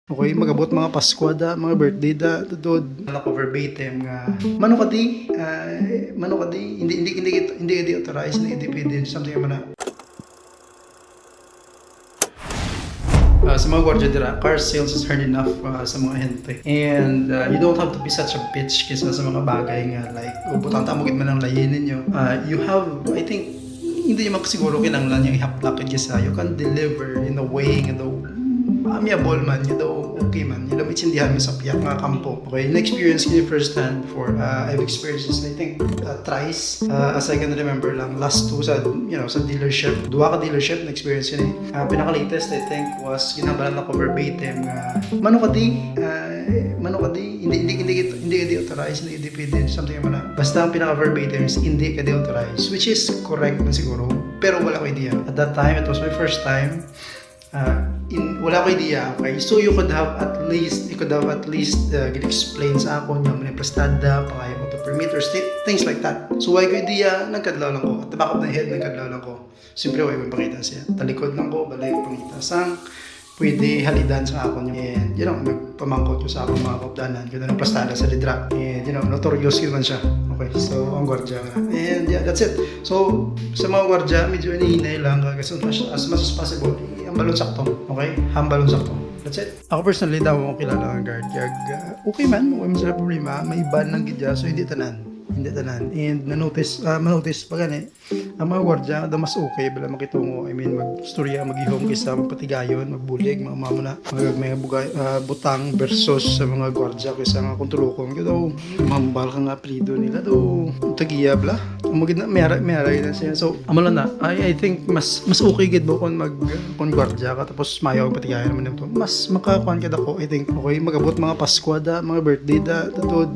Okay, magabot mga Pasko da, mga birthday da, tudod. Ako verbatim nga, mano ka di, hindi authorized, hindi pwede, something naman na. Sa mga gwardiya dira, car sales is hard enough sa mga hente. And you don't have to be such a bitch kisa sa mga bagay nga like, butang tamugit man ang layin ninyo. You have, I think, hindi nyo siguro kinanglan yung ihaplakid kisa. You can deliver in a way nga daw, amiable man, yun daw okay man. Yun daw itsindihan mo sa piyak nga kampo. Okay, na-experience ko yung first hand before. I've experienced this, I think, thrice. As I can remember lang, last two sa, sa dealership. Dua ka dealership, na-experience yun eh. Pinaka-latest, I think, was ginabalan ako verbatim. Mano ka di, hindi authorized, hindi pwede, something naman na. Basta ang pinaka-verbatim is hindi ka authorized, which is correct na siguro. Pero wala ko idea. At that time, it was my first time. Wala ko idea, okay? So you could have at least explain sa ako nyo mga prestada, pangayo ko to permitters, things like that. So why ko idea, nagkadlaw lang ko. At the back of the head, nagkadlaw lang ko. Siyempre, why ko ipakita siya. Talikod lang ko, balay ko pangita. Sang pwede halidan sa ako nyo. And, nagpamangkot ko sa akong mga kapdanan. Kaya ng prestada sa lidra. And, notorious yun man siya. Okay, so ang gwardya nga. And yeah, that's it. So, sa mga gwardya, medyo inihinay lang kasi as much as possible, hambalon sakto. Okay? Hambalon sakto. That's it. Ako personally daw ako kilala ng guard. Okay man, okay man sila problema. May ban ng gidya, so hindi tanan. And manotice pa gani. Ang mga gwardya, daw mas okay bala makitungo. I mean, magstorya, maghihom kaysa magpatigayon, magbulig, mga mamuna, butang versus sa mga gwardya kaysa nga kontrolokon. Kaya daw, mambal ka nga apelido nila daw. Tagiya bala. Mayara na siya. So, amala na. I think mas okay gid mo kung gwardya ka tapos mayaw patigayon naman nito. Mas makakuan ka dako. I think okay magabot mga Pasko da, mga birthday da, tutod.